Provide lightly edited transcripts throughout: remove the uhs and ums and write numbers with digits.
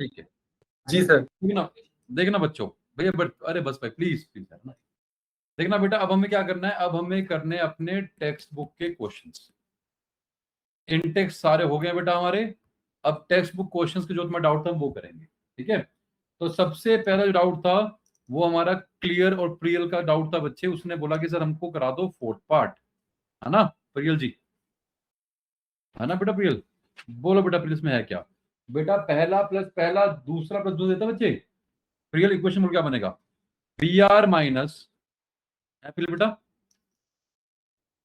ठीक है जी सर। देखना बच्चों, भैया अरे बस भाई प्लीज प्लीज ना देखना बेटा। अब हमें क्या करना है, अब हमें करने अपने टेक्स्ट बुक के क्वेश्चंस। इनटेक्स्ट सारे हो गए बेटा हमारे। अब टेक्स्ट बुक क्वेश्चंस के जो तुम्हारा डाउट था वो करेंगे, ठीक है। तो सबसे पहला जो डाउट था वो हमारा क्लियर और प्रियल का डाउट था बच्चे। उसने बोला कि सर हमको करा दो फोर्थ पार्ट, है ना प्रियल जी, है ना बेटा प्रियल? बोलो बेटा प्रियल में है क्या बेटा? पहला प्लस पहला दूसरा प्लस दो देता बच्चे। प्रियल इक्वेशन क्या बनेगा? बी आर माइनस बेटा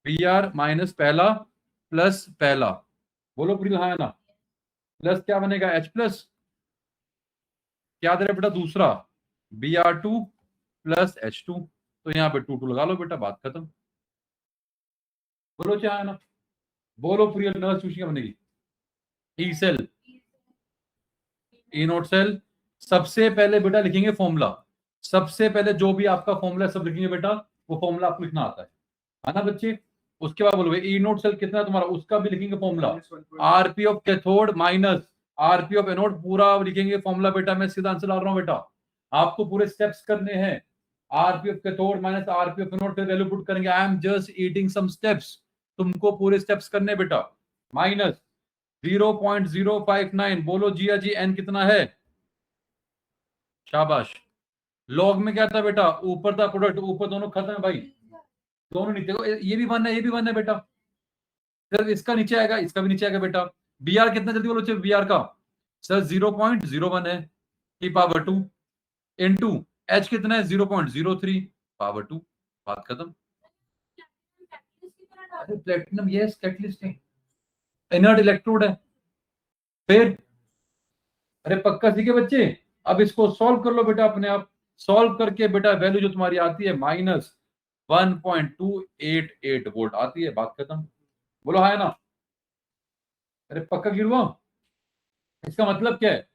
बी आर माइनस पहला प्लस पहला, बोलो प्रियल हाँ है ना, प्लस क्या बनेगा एच प्लस, क्या दे रहा बेटा दूसरा B R two plus H two. तो यहाँ पे टू लगा लो बेटा, बात खत्म। बोलो क्या है ना, बोलो प्रियल नर्स सूची क्या बनेगी? ई सेल, ई नोट सेल। सबसे पहले बेटा लिखेंगे फॉर्मूला, सबसे पहले जो भी आपका फॉर्मूला सब लिखेंगे बेटा, वो फॉर्मूला आपको लिखना आता है ना बच्चे। उसके बाद बोलोगे ई नोट सेल कितना है तुम्हारा, उसका भी लिखेंगे formula. RP of cathode minus RP of anode, पूरा लिखेंगे फॉर्मूला बेटा। मैं सीधा आंसर डाल रहा हूं बेटा, आपको पूरे स्टेप्स करने हैं। RP of cathode minus RP of anode, value put करेंगे। I am just eating some steps, तुमको पूरे स्टेप्स करने बेटा। माइनस 0.059, बोलो जिया जी एन कितना है? शाबाश। लॉग में क्या था बेटा? ऊपर था प्रोडक्ट, ऊपर दोनों खत्म है भाई, दोनों नीचे। देखो ये भी वन है, ये भी वन है बेटा। सर इसका नीचे आएगा, इसका भी नीचे आएगा बेटा। बी आर कितना जल्दी बोलो बी आर का? सर 0.01 है की पावर 2 इनटू एच कितना है 0.03 पावर 2, बात खत्म। अरे प्लेटिनम यस कैटलिस्ट है, इनर्ट इलेक्ट्रोड है। फिर अरे पक्का सीखे बच्चे। अब इसको सॉल्व कर लो बेटा अपने आप। सॉल्व करके बेटा वैल्यू जो तुम्हारी आती है माइनस 1.288 वोल्ट आती है, बात खत्म। बोलो हाँ है ना? अरे पक्का गिरवा। इसका मतलब क्या है?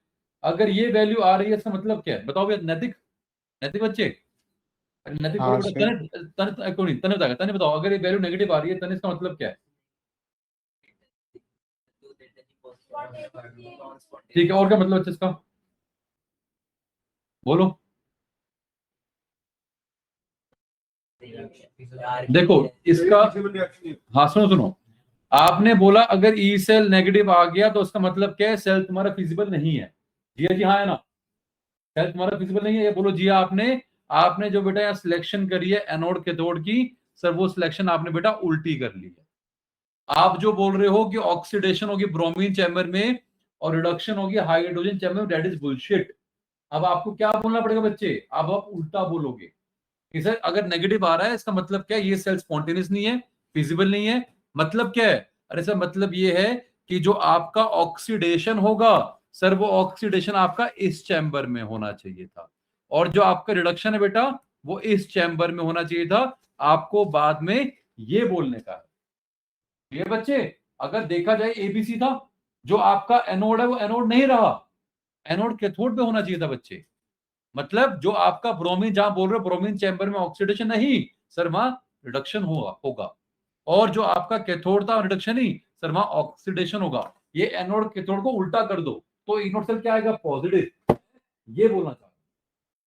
अगर ये वैल्यू आ रही है इसका मतलब क्या है बताओ भैया? नैतिक, नैतिक बच्चे, नैतिक हाँ बोलो बेटा। तने बताएगा, तने बताओ अगर ये वैल्यू नेगेटिव आ रही है तने इसका मतलब क्या है? ठीक है, और क्या मतलब इसका बोलो। देखो इसका, हाँ सुनो सुनो, आपने बोला अगर ई सेल नेगेटिव आ गया तो उसका मतलब क्या है? सेल तुम्हारा फिजिबल नहीं है। जी जी हाँ है ना, सेल तुम्हारा फिजिबल नहीं है, ये बोलो जी। आपने आपने जो बेटा यहाँ सिलेक्शन करी है एनोड कैथोड की, सर वो सिलेक्शन आपने बेटा उल्टी कर ली है। आप जो बोल रहे हो कि ऑक्सीडेशन होगी ब्रोमीन चैम्बर में और रिडक्शन होगी हाइड्रोजन चैम्बर में, दैट इज बुलशिट। अब आपको क्या बोलना पड़ेगा बच्चे? अब आप उल्टा बोलोगे कि सर अगर नेगेटिव आ रहा है इसका मतलब क्या है? ये सेल स्पॉन्टेनियस नहीं है, फिजिबल नहीं है। मतलब क्या है? अरे सर मतलब ये है कि जो आपका ऑक्सीडेशन होगा सर, वो ऑक्सीडेशन आपका इस चैम्बर में होना चाहिए था, और जो आपका रिडक्शन है बेटा वो इस चैम्बर में होना चाहिए था। आपको बाद में ये बोलने का है। ये बच्चे अगर देखा जाए एबीसी था, जो आपका एनोड है वो एनोड नहीं रहा, एनोड कैथोड पे होना चाहिए था बच्चे। मतलब जो आपका ब्रोमीन, जहां बोल रहे हो ब्रोमीन चैम्बर में ऑक्सीडेशन नहीं सर, वहां रिडक्शन होगा। और जो आपका कैथोड था रिडक्शन ही सर, वहां ऑक्सीडेशन होगा। ये एनोड कैथोड को उल्टा कर दो तो इनोड सेल क्या आएगा? पॉजिटिव। ये बोलना चाहता,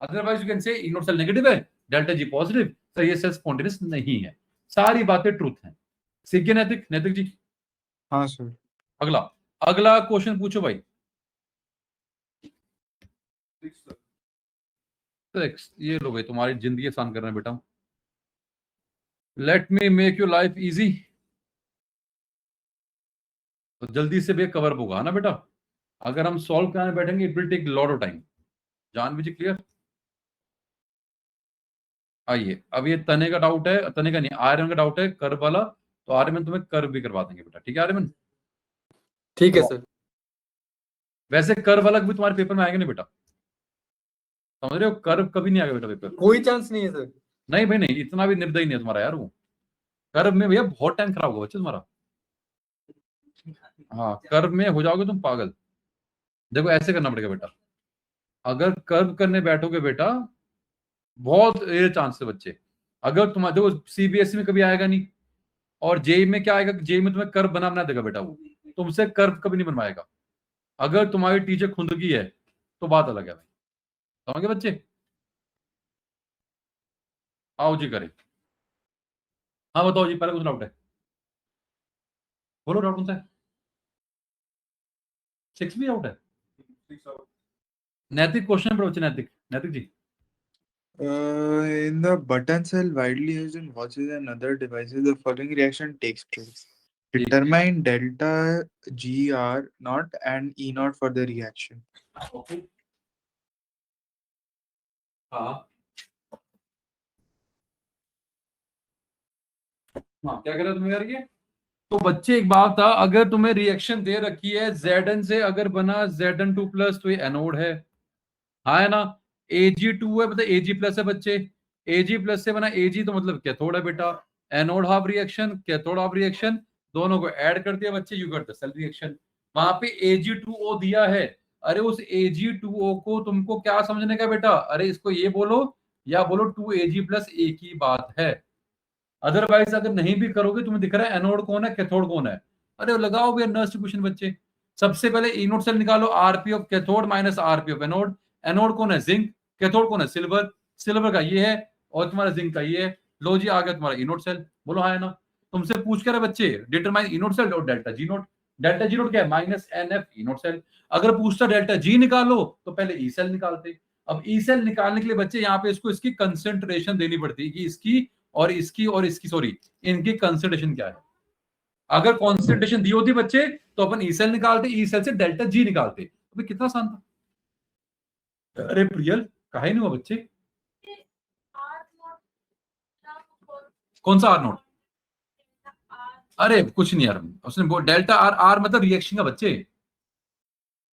otherwise you can say E nought cell negative है, डेल्टा जी पॉजिटिव, सर ये सेल स्पॉन्टेनियस नहीं है। सारी बातें ट्रूथ हैं। सीख गए नैतिक? नैतिक जी हाँ सर। अगला, अगला क्वेश्चन पूछो भाई। ये लो भाई, तुम्हारी जिंदगी आसान कर रहे हैं बेटा। Let me make you life easy. तो जल्दी से भी कवर होगा ना बेटा। अगर हम सॉल्व कराने बैठेंगे it will take lot of time. जान बीजिए क्लियर। आइए अब ये तने का डाउट है, तने का नहीं आर्यन का डाउट है कर्व वाला। तो आर्यन तुम्हें कर्व भी करवा देंगे बेटा, ठीक है आर्यन? ठीक है सर। वैसे कर्व वाला भी तुम्हारे पेपर में आएगा नहीं बेटा, समझ रहे हो? कर्व कभी नहीं आएगा बेटा पेपर। कोई चांस नहीं है सर। नहीं भाई नहीं, इतना भी निर्दयी नहीं है तुम्हारा यार। वो कर्व में भैया बहुत टाइम खराब होगा बच्चे तुम्हारा। हाँ कर्व में हो जाओगे तुम पागल। देखो ऐसे करना पड़ेगा बेटा, अगर कर्व करने बैठोगे बेटा बहुत रेयर चांस है बच्चे। अगर तुम्हारे देखो सीबीएसई में कभी आएगा नहीं, और जेई में क्या आएगा? जेई में तुम्हें कर्व बना देगा बेटा, वो तुमसे कर्व कभी नहीं बनवाएगा। अगर तुम्हारी टीचर खुंदगी है तो बात अलग है भाई। समझ गए बच्चे? आओ जी करें। हाँ बताओ जी, पहले कुछ डाउट है? बोलो डाउट कौन सा है? 6 भी आउट है? नैतिक क्वेश्चन पर बच्चे, नैतिक नैतिक जी। In the button cell widely used in watches and other devices, the following reaction takes place. ठीक। Determine delta G R naught and E naught for the reaction. Okay. हाँ हाँ, क्या कर रहे हो तुम यार ये? तो बच्चे एक बात था, अगर तुम्हें रिएक्शन दे रखी है Zn से अगर बना Zn2 प्लस तो ये एनोड है, हाँ है ना? Ag2 है, मतलब Ag प्लस है बच्चे, Ag प्लस से बना Ag तो मतलब कैथोड है बेटा। Anode half reaction, cathode half reaction, दोनों को ऐड कर दिया बच्चे, you got the cell reaction. वहां पे Ag2O दिया है, अरे उस Ag2O को तुमको क्या समझने का बेटा? अरे इसको ये बोलो या बोलो 2Ag प्लस एक ही बात है। अदरवाइज अगर नहीं भी करोगे, तुम्हें दिख रहा है एनोड कौन है कैथोड कौन है, अरे लगाओ भी नर्स क्वेश्चन बच्चे। सबसे पहले इनोड सेल निकालो, RP of cathode minus RP of anode. Anode कौन है? जिंक। कैथोड कौन है? सिल्वर। सिल्वर का ये है और तुम्हारा जिंक का ये है। लो जी, आ गया तुम्हारा इनोड सेल। बोलो हाँ है ना? तुमसे पूछ कर बच्चे डिटरमाइन इनोड सेल और delta G nought. Delta G nought क्या है? Minus n F E nought cell. अगर पूछता डेल्टा जी निकालो तो पहले ई सेल निकालते। अब ई सेल निकालने के लिए बच्चे यहाँ पे इसको इसकी कंसेंट्रेशन देनी पड़ती है कि इसकी और इसकी सॉरी इनकी कंसेंट्रेशन क्या है। अगर कंसेंट्रेशन दी होती बच्चे तो अपन ई सेल निकालते, ई सेल से डेल्टा जी निकालते। अभी कितना आसान था। अरे प्रियल काहे नहीं हुआ बच्चे? कौन सा आर नोट? अरे कुछ नहीं यार, उसने वो डेल्टा आर, आर मतलब रिएक्शन का बच्चे,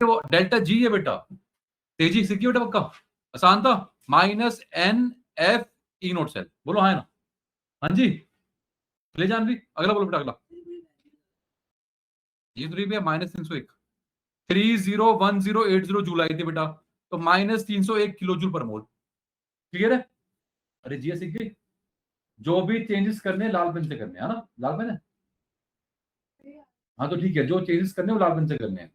वो डेल्टा जी है बेटा। तेजी सीखी बेटा पक्का, आसान था। Minus n F E nought cell. बोलो हाँ है ना? हाँ जी ले जान भी, अगला बोलो बेटा अगला। ये तो भी है माइनस 301, 301080 जूल आई थी बेटा, तो माइनस 301 किलो जूल पर मोल। क्लियर है? अरे जी सीख गई। जो भी चेंजेस करने लाल पेन से करने हैं, ना लाल पेन है? हाँ तो ठीक है, जो चेंजेस करने वो लाल पेन से करने हैं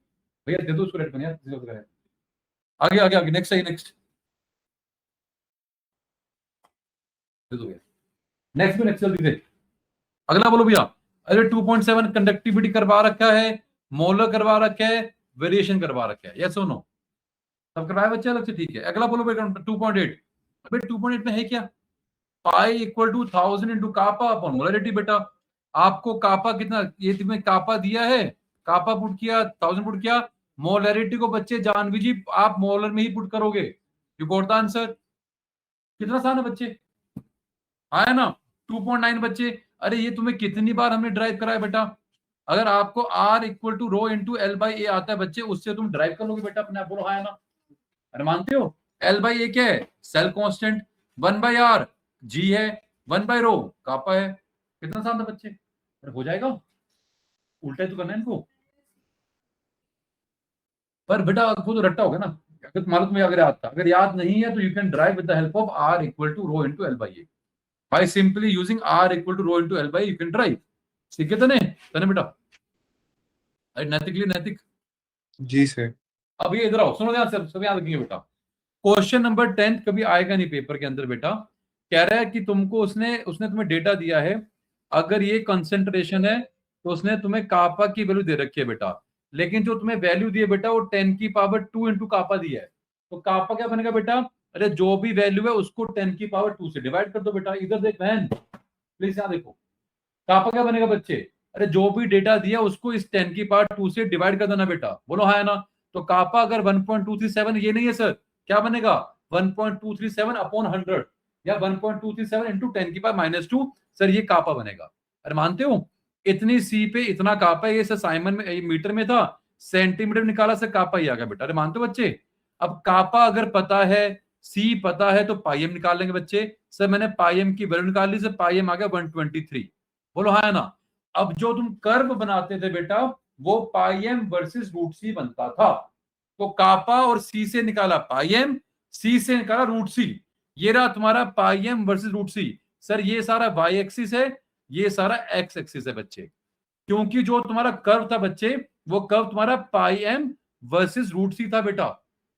भैया, दे दो उसको रेड पेन यार, आगे आगे आगे, नेक्स्ट है नेक्स्ट, दे दो भैया नेक्स्ट में, नेक्स्ट जल्दी से अगला बोलो भैया। अरे 2.7 कंडक्टिविटी करवा रखा है, मोलर करवा रखा है, वेरिएशन करवा रखा है, यस और नो? सब करवाया बच्चे अलग से, ठीक है। अगला बोलो बेटा 2.8। अबे 2.8 में है क्या? Pi equal to 1000 into kappa upon molarity बेटा। आपको कापा कितना, ये तुम्हें कापा दिया है, कापा पुट किया, 1000 पुट किया, मोलरिटी को बच्चे जानवी जी आप मोलर में ही पुट करोगे। You got the answer. कितना आसान है बच्चे, आया ना? 2.9 बच्चे। अरे ये तुम्हें कितनी बार हमने ड्राइव कराया बेटा? अगर आपको R equal to rho into L by A आता है बच्चे, उससे तुम ड्राइव कर लोगे बेटा अपने आप। बोलो हाँ है ना? अरे मानते हो? एल बाई ए क्या है? Cell constant. 1/r जी है, 1/रो कापा है। कितना आसान था बच्चे? अरे हो जाएगा, उल्टा ही तो करना है इनको। पर बेटा खुद रट्टा होगा ना, अगर तुम्हारा तुम्हें अगर याद था, अगर याद नहीं है तो you can derive with the help of R equal to rho into L by A. By simply using R equal to rho into L by you can derive. सीखे तने तने बेटा? अरे नैतिकली नैतिक जी सर। अब ये इधर आओ, सुनो ध्यान से, सब याद रखेंगे बेटा। क्वेश्चन नंबर 10 कभी आएगा नहीं पेपर के अंदर बेटा। कह रहा है कि तुमको उसने उसने तुम्हें डेटा दिया है, अगर ये कंसेंट्रेशन है तो उसने तुम्हें कापा की वैल्यू दे रखी है बेटा, लेकिन जो तुम्हें वैल्यू दी है बेटा वो 10 की पावर 2 इंटू कापा दिया है। तो कापा क्या बनेगा बेटा? अरे जो भी वैल्यू है उसको 10 की पावर 2 से डिवाइड कर दो बेटा। इधर देख बहन प्लीज, यहाँ देखो, कापा क्या बनेगा बच्चे? अरे जो भी डेटा दिया उसको इस 10 की पावर 2 से डिवाइड कर देना बेटा। बोलो हाँ है ना? तो कापा अगर 1.237 ये नहीं है सर, क्या बनेगा? 1.237 अपॉन 100 या 1.237 इंटू 10 की पावर -2, सर ये कापा बनेगा। अरे मानते हो? इतनी सी पे इतना कापा, ये सर साइमन में ये मीटर में था, सेंटीमीटर में निकाला सर कापा ही आ गया बेटा। अरे मानते हो बच्चे? अब कापा अगर पता है, सी पता है, तो पाई एम निकाल लेंगे बच्चे। सर मैंने पाई एम की वैल्यू निकाल ली, सर पाई एम आ गया 123। बोलो हाँ है ना? अब जो तुम कर्व बनाते थे बेटा वो पाई एम वर्सेस रूट सी बनता था, तो कापा और सी से निकाला पाई एम, सी से निकाला रूट सी। ये रहा तुम्हारा पाई एम वर्सेस रूट सी। सर ये सारा वाई एक्सिस है, ये सारा एक्स एक्सिस है बच्चे, क्योंकि जो तुम्हारा कर्व था बच्चे वो कर्व तुम्हारा पाई एम वर्सेस रूट सी था बेटा।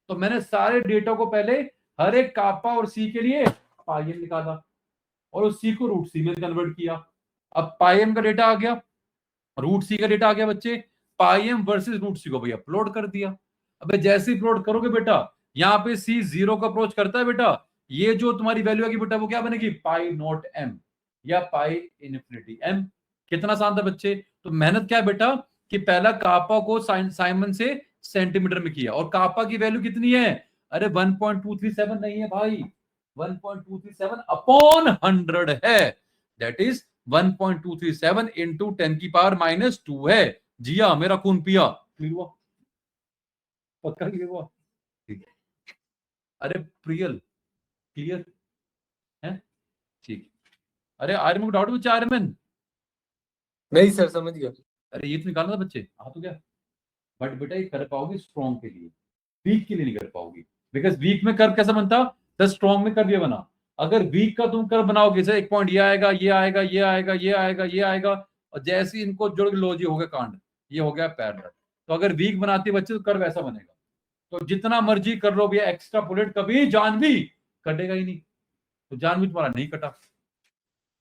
तो मैंने सारे डेटा को पहले हर एक कापा और सी के लिए पाईएम निकाला और उस सी को रूट सी में कन्वर्ट किया। अब पाईएम का डेटा आ गया, रूट सी का डेटा आ गया बच्चे, पाईएम वर्सेस रूट सी को भैया प्लॉट कर दिया। अबे जैसे ही प्लॉट करोगे बेटा, यहाँ पे सी 0 का अप्रोच करता है बेटा, ये जो तुम्हारी वैल्यू आएगी बेटा वो क्या बनेगी, पाई नॉट एम या पाई इनफिनिटी एम। कितना आसान था बच्चे। तो मेहनत क्या है बेटा कि पहला कापा को साइमन से सेंटीमीटर में किया, और कापा की वैल्यू कितनी है, अरे 1.237 नहीं है भाई, 1.237 अपॉन 100 है, दैट इज 1.237 इंटू 10⁻⁻2 है। जिया मेरा खून पिया, क्लियर हुआ, पक्का क्लियर हुआ, ठीक है। अरे प्रियल क्लियर है, ठीक। अरे आर्यमन को डाउट बच्चे, आर्यमन नहीं सर, समझ गया। अरे ये तो निकालना था बच्चे, हाँ तो क्या, बट बेटा ये कर पाओगे स्ट्रॉन्ग के लिए, वीक के लिए नहीं कर पाओगे, बिकॉज वीक में कर्व कैसा बनता, तो स्ट्रॉन्ग में कर्व ये बना। अगर वीक का तुम कर्व बनाओगे सर, एक पॉइंट ये आएगा, ये आएगा, ये आएगा, ये आएगा, ये आएगा, और जैसे ही इनको जुड़ लो जी हो गया कांड, ये हो गया पैरेलल। तो अगर वीक बनाते बच्चे तो कर्व ऐसा बनेगा। तो जितना मर्जी कर लो भैया एक्स्ट्रापोलेट, कभी जान भी कटेगा ही नहीं। तो जान भी तुम्हारा नहीं कटा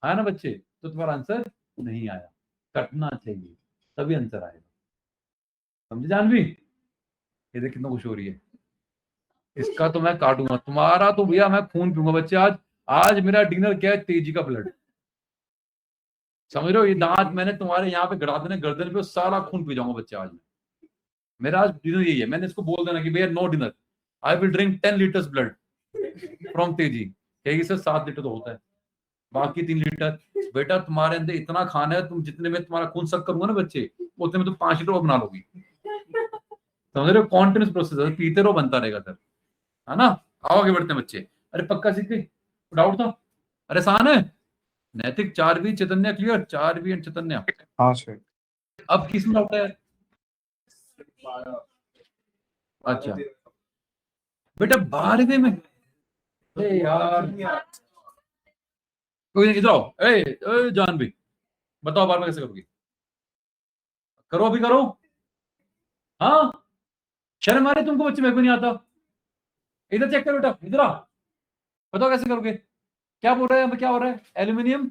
है ना बच्चे, तो तुम्हारा आंसर नहीं आया, कटना चाहिए तभी आंसर आएगा, समझे जानवी। ये देख कितना खुश हो रही है, इसका तो मैं काटूंगा तुम्हारा, तो भैया मैं खून पीऊंगा बच्चे आज। आज मेरा डिनर क्या है, तेजी का ब्लड, समझ रहे हो, ये दांत मैंने तुम्हारे यहाँ पे गड़ा देने गर्दन पे, सारा खून पी जाऊंगा बच्चे आज। मेरा आज डिनर यही है, मैंने इसको बोल देना कि भैया no dinner, I will drink 10 litres blood from Teji. कहेगी सर 7 लीटर तो होता है, बाकी 3 लीटर। बेटा तुम्हारे अंदर इतना खाना है, तुम जितने में तुम्हारा खून सक करूंगा ना बच्चे, उतने में तुम 5 लीटर बना लोगी, समझ रहे हो, कॉन्टिन्यूस प्रोसेस है, पीते रहो बनता रहेगा सर, है ना। आओ आगे बढ़ते हैं बच्चे। अरे पक्का सीख गई, डाउट था, अरे आसान है। नैतिक 4V Chaitanya clear, 4V and चैतन्य। हाँ सर। अब किसमें डाउट है, अच्छा बेटा 12वें में, अरे यार कोई नहीं, इधर आओ, ए जान भी बताओ 12 में कैसे करोगी, करो अभी करो, हाँ शर्म आ रही तुमको बच्चे, मेरे को नहीं आता। इधर चेक करो बेटा, इधर आ, बताओ कैसे करोगे, क्या बोल रहा है, क्या हो रहा है, एल्यूमिनियम,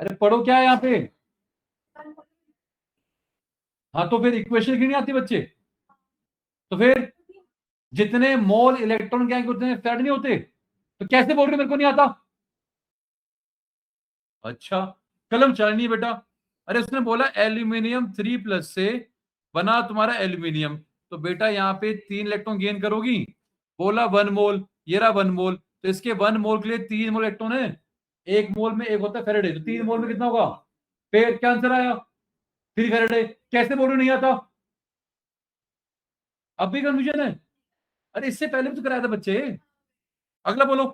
अरे पढ़ो क्या है यहाँ पे, हाँ तो फिर इक्वेशन क्यों नहीं आती बच्चे, तो फिर जितने मोल इलेक्ट्रॉन क्या उतने फ्लैट नहीं होते, तो कैसे बोल रहे मेरे को नहीं आता, अच्छा कलम चलनी है बेटा। अरे उसने बोला एल्यूमिनियम 3+ से बना तुम्हारा एल्यूमिनियम, तो बेटा यहाँ पे 3 इलेक्ट्रॉन गेन करोगी, बोला 1 मोल, ये रहा 1 मोल, तो इसके 1 मोल के लिए 3 मोल इलेक्ट्रॉन है, 1 मोल में 1 होता है फेरेडे, तो 3 मोल में कितना होगा, फिर क्या आंसर आया, 3 फेरेडे। कैसे बोल रहे नहीं आता, अब भी कंफ्यूजन है, अरे इससे पहले भी तो कराया था बच्चे। अगला बोलो,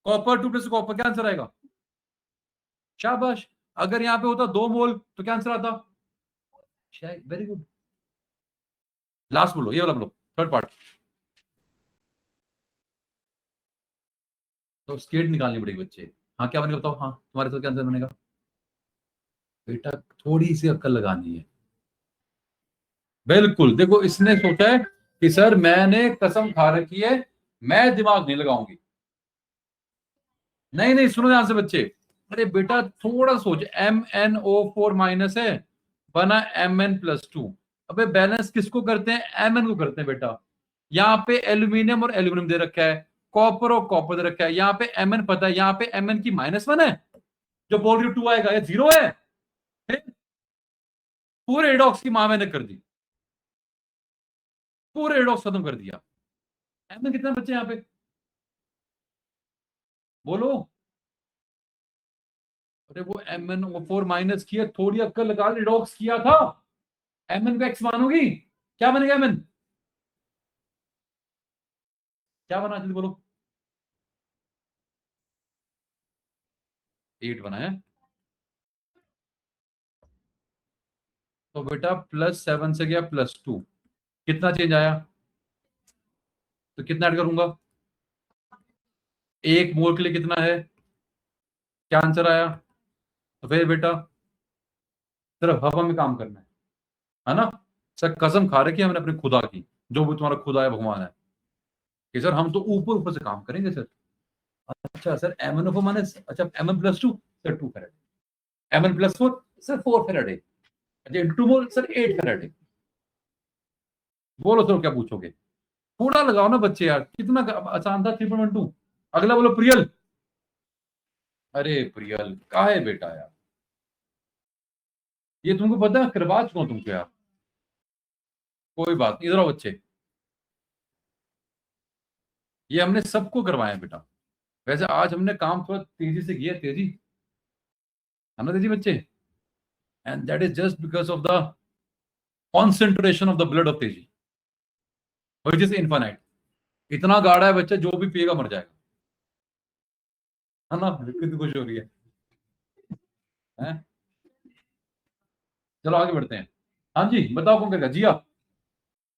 कॉपर 2+ कॉपर, क्या आंसर आएगा, शाबाश। अगर यहाँ पे होता 2 मोल तो क्या आंसर आता, वेरी गुड। लास्ट बोलो, ये वाला बोलो, थर्ड पार्ट। तो स्केट निकालनी पड़ेगी बच्चे, हाँ क्या बनेगा बताओ, हाँ तुम्हारे तो क्या आंसर बनेगा, बेटा थोड़ी सी अक्ल लगानी है, बिल्कुल। देखो इसने सोचा है कि सर मैंने कसम खा रखी है, मैं दिमाग नहीं लगाऊंगी, नहीं नहीं सुनो ध्यान से बच्चे। अरे बेटा थोड़ा सोच, MnO4- है, बना Mn+2, अबे बैलेंस किसको करते हैं, Mn को करते हैं बेटा। यहाँ पे एल्यूमिनियम और एल्यूमिनियम दे रखा है, कॉपर और कॉपर दे रखा है, यहाँ पे Mn पता है, यहाँ पे Mn की -1 है, जो बोल रही 2 आएगा, या 0 है, पूरे एडॉक्स की मां मैंने कर दी, पूरे एडॉक्स खत्म कर दिया। Mn कितने बच्चे यहाँ पे बोलो, अरे वो MnO4- किया, थोड़ी अक्कल लगा, रिडॉक्स किया था, Mn को x मानोगी, क्या बनेगा Mn, क्या बना जल्दी बोलो, 8 बना है, तो बेटा +7 से गया +2, कितना चेंज आया, तो कितना ऐड करूंगा, 1 मोल के लिए कितना है, क्या आंसर आया, तो फिर बेटा सिर्फ हवा में काम करना है, है ना सर, कसम खा रहे कि हमने अपने खुदा की, जो भी तुम्हारा खुदा है भगवान है, कि सर हम तो ऊपर ऊपर से काम करेंगे सर। अच्छा सर MnO4 माने, अच्छा Mn+2 sir 2 Faraday, Mn+4 sir 4 Faraday, अच्छा इंटू 2 मोल सर 8 फैराडे। बोलो सर क्या पूछोगे, पूरा लगाओ ना बच्चे यार, कितना आसान था 3.12। अगला बोलो प्रियल। अरे प्रियल का है बेटा यार, ये तुमको पता है करवा चुका हूं तुमको यार, कोई बात नहीं, इधर आओ बच्चे, ये हमने सबको करवाया बेटा। वैसे आज हमने काम थोड़ा तेजी से किया, तेजी है ना तेजी बच्चे, and that is just because of the concentration of the blood of तेजी व्हिच इज इनफाइनाइट। इतना गाढ़ा है बच्चा, जो भी पिएगा मर जाएगा, है ना, कितनी खुश हो रही है? चलो आगे बढ़ते हैं। हाँ जी बताओ कौन करेगा, जिया,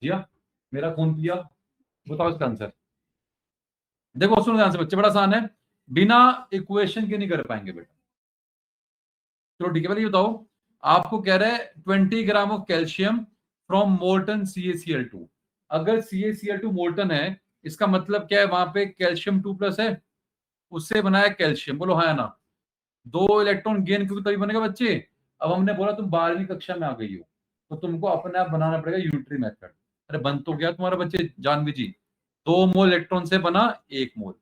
जिया मेरा खून पिया, बताओ इसका आंसर। देखो सुनो ध्यान से बच्चे, बड़ा आसान है, बिना इक्वेशन के नहीं कर पाएंगे बेटा। चलो ठीक है, पहले ये बताओ, आपको कह रहा है 20 gram of calcium from molten CaCl2। अगर CaCl2 मोल्टन है, इसका मतलब क्या है, वहां पे कैल्शियम 2+ है, उससे बना है कैल्शियम, बोलो हाँ या ना। 2 इलेक्ट्रॉन गेन क्योंकि तभी बनेगा बच्चे। अब हमने बोला तुम 12वीं कक्षा में आ गई हो, तो तुमको अपने आप बनाना पड़ेगा यूनिटरी मेथड। अरे बन तो गया तुम्हारा बच्चे, जानवी जी 2 मोल इलेक्ट्रॉन से बना 1 मोल,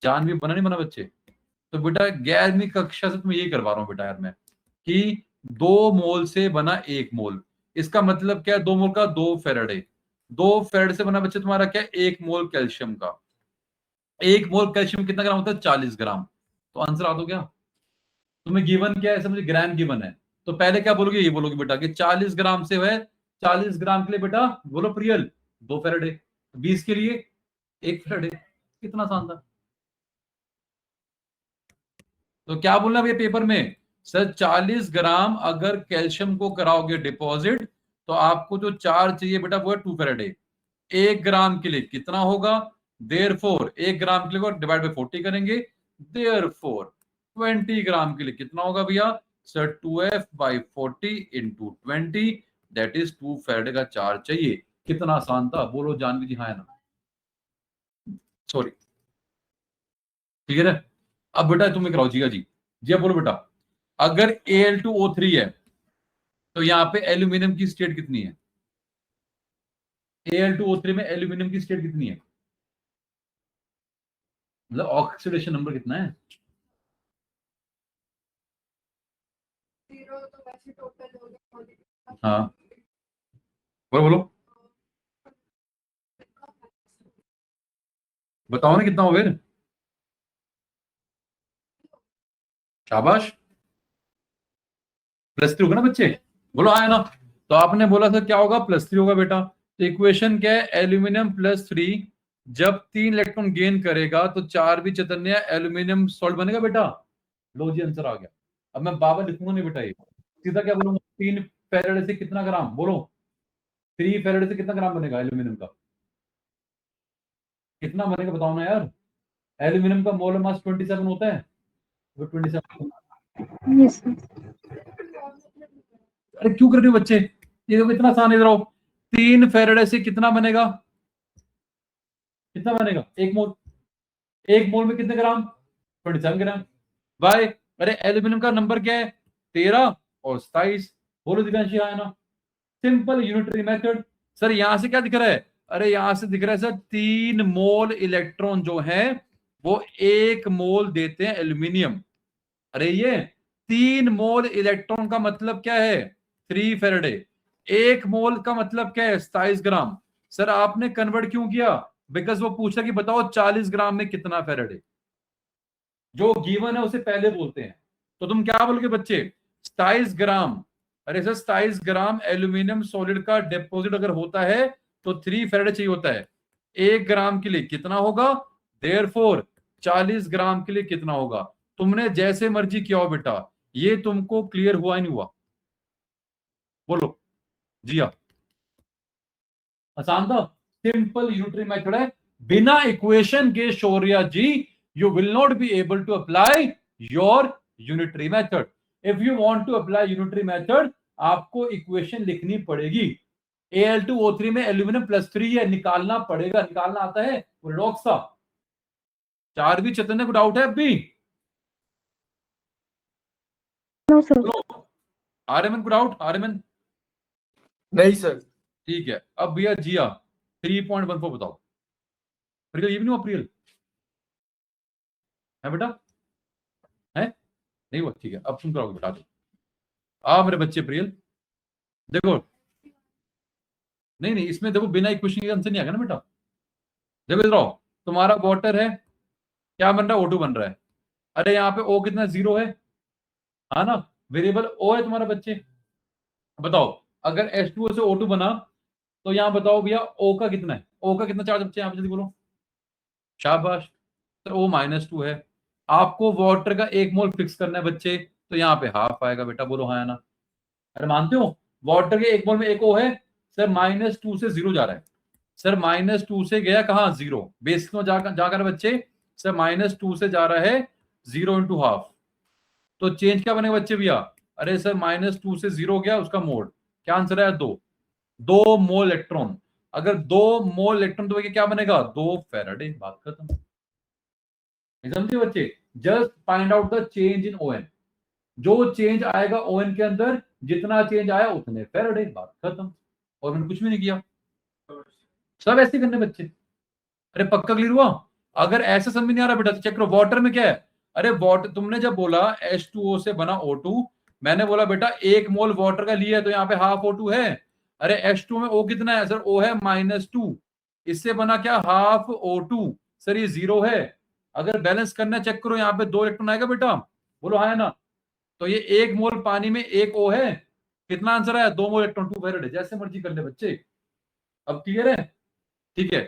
जानवी बना नहीं बना बच्चे। तो बेटा 11वीं कक्षा से तुम्हें यही करवा रहा हूँ बेटा यार मैं, कि 2 मोल से बना 1 मोल, इसका मतलब क्या है, 2 मोल का 2 फेराडे, 2 फेराडे से बना बच्चे तुम्हारा क्या, 1 मोल कैल्शियम का। 1 मोल कैल्शियम कितना ग्राम होता है, 40 ग्राम। तो आंसर आ दो क्या, तुम्हें गिवन क्या है, समझे ग्राम गिवन है, तो पहले क्या बोलोगे, ये बोलोगे बेटा कि 40 ग्राम से है, 40 ग्राम के लिए बेटा बोलो प्रियल 2 फेराडे, 20 के लिए 1 फेराडे, कितना आसान था। तो क्या बोलना भैया पेपर में, सर 40 ग्राम अगर कैल्शियम को कराओगे डिपॉजिट, तो आपको जो चार्ज चाहिए बेटा वो है 2 फेराडे। 1 ग्राम के लिए कितना होगा, देयरफॉर 1 ग्राम के लिए डिवाइड बाय 40 करेंगे, देयरफॉर 20 ग्राम के लिए कितना होगा भैया, sir 2F/40 into 20, that is 2 Faraday का चार्ज चाहिए। कितना आसान था, बोलो जानवी जी हाँ है ना, सॉरी ठीक है ना। अब बेटा तुम्हें कराओ जिया जी, जिया बोलो बेटा, अगर Al2O3 है, तो यहाँ पे एल्यूमिनियम की स्टेट कितनी है, Al2O3 में एल्यूमिनियम की स्टेट कितनी है, मतलब ऑक्सीडेशन नंबर कितना है। हाँ बोलो बोलो, बताओ ना कितना हो फिर, शाबाश, +3 होगा ना बच्चे, बोलो हाँ है ना। तो आपने बोला था क्या होगा, +3 होगा बेटा। तो इक्वेशन क्या है, एल्यूमिनियम +3 जब 3 इलेक्ट्रॉन गेन करेगा तो 4 भी चैतन्य एल्यूमिनियम सॉल्ट बनेगा बेटा। लो जी आंसर आ गया। अब मैं बाबा लिखूंगा नहीं बेटा, ये सीधा क्या बोलूंगा, 3 फेराडे से कितना ग्राम, बोलो 3 फेराडे से कितना ग्राम बनेगा एल्यूमिनियम का, कितना बनेगा बताओ ना यार। एल्यूमिनियम का मोलर मास 27 होता है, वो 27। Yes sir. अरे क्यों कर रहे हो बच्चे, ये देखो इतना आसान है, इधर आओ। 3 फेराडे से कितना बनेगा, कितना बनेगा 1 मोल, 1 मोल में कितने ग्राम, 27 ग्राम। बाय, अरे एल्यूमिनियम का नंबर क्या है, 13 और 27। बोलो दिव्यांशी हाँ है ना, सिंपल यूनिटरी मेथड। सर यहां से क्या दिख रहा है, अरे यहां से दिख रहा है सर 3 मोल इलेक्ट्रॉन जो है वो 1 मोल देते हैं एल्यूमिनियम। अरे ये 3 मोल इलेक्ट्रॉन का मतलब क्या है, 3 फेराडे। 1 मोल का मतलब क्या है, 27 ग्राम। सर आपने कन्वर्ट क्यों किया, बिकॉज वो पूछा कि बताओ 40 ग्राम में कितना फेराडे, जो गिवन है उसे पहले बोलते हैं। तो तुम क्या बोलोगे बच्चे, 27 ग्राम। अरे सर 27 ग्राम एल्यूमिनियम सॉलिड का डिपॉजिट अगर होता है तो 3 फेराडे चाहिए होता है। 1 ग्राम के लिए कितना होगा, देयरफॉर 40 ग्राम के लिए कितना होगा। तुमने जैसे मर्जी किया हो बेटा, ये तुमको क्लियर हुआ नहीं हुआ, बोलो जी हाँ, आसान था, सिंपल यूनिटरी मेथड है, बिना इक्वेशन के शौर्या जी you will not be able to apply your unitary method. If you want to apply unitary method, आपको इक्वेशन लिखनी पड़ेगी। Al2O3 में एल्यूमिनियम +3 है, निकालना पड़ेगा। निकालना आता है रिडॉक्स का। चारवी चैतन्य को डाउट है अब भी? No sir. आर्यमन को डाउट? आर्यमन नहीं सर। ठीक है। अब भैया जिया 3.14 बताओ। प्रियल ये भी नहीं हुआ? प्रियल है बेटा? है नहीं हुआ? ठीक है, अब तुम कराओगे बेटा। आ मेरे बच्चे प्रियल देखो, नहीं नहीं इसमें देखो बिना इक्वेशन के आंसर नहीं आएगा ना बेटा। देखो इधर आओ, तुम्हारा वाटर है, क्या बन रहा है? O2 बन रहा है। अरे यहाँ पे O कितना 0 है, हाँ ना, वेरिएबल O है तुम्हारा बच्चे। बताओ अगर H2O से O2 बना तो यहाँ बताओ भैया O का कितना है? O का कितना चार्ज बच्चे यहाँ पे जल्दी बोलो। शाबाश, तो O -2 है। आपको वाटर का 1 मोल फिक्स करना है बच्चे, तो यहाँ पे हाफ आएगा बेटा। बोलो हाँ या ना? अरे मानते हो वाटर के 1 मोल में 1 O है सर, -2 से 0 जा रहा है सर। -2 से गया कहाँ? 0। बेसिक में जाकर बच्चे सर -2 से जा रहा है 0 × हाफ, तो चेंज क्या बनेगा बच्चे भैया? अरे सर -2 से 0 गया, उसका मोल क्या आंसर है? 2 मोल इलेक्ट्रॉन। अगर 2 मोल इलेक्ट्रॉन तो क्या बनेगा? 2 फैराडे। बात खत्म। समझे बच्चे? Just find out the change in ON। जो चेंज आएगा ON के अंदर, जितना चेंज आया उतने फैराडे। बात खत्म। और मैंने कुछ भी नहीं किया, सब ऐसे करने बच्चे। अरे पक्का क्लियर हुआ? अगर ऐसे समझ नहीं आ रहा बेटा तो चेक करो वाटर में क्या है। अरे वाटर, तुमने जब बोला H2O से बना O2, मैंने बोला बेटा 1 मोल वाटर का लिया है तो यहाँ पे हाफ O2 है। अरे H2 में O कितना है सर? O है -2, इससे बना क्या? हाफ O2 सर, ये 0 है। अगर बैलेंस करना चेक करो, यहाँ पे 2 इलेक्ट्रॉन आएगा बेटा। बोलो हाँ है ना? तो ये 1 मोल पानी में 1 O है, कितना आंसर आया? 2 मोल इलेक्ट्रॉन, 2 फैराडे। जैसे मर्जी कर ले बच्चे। अब क्लियर है? ठीक है,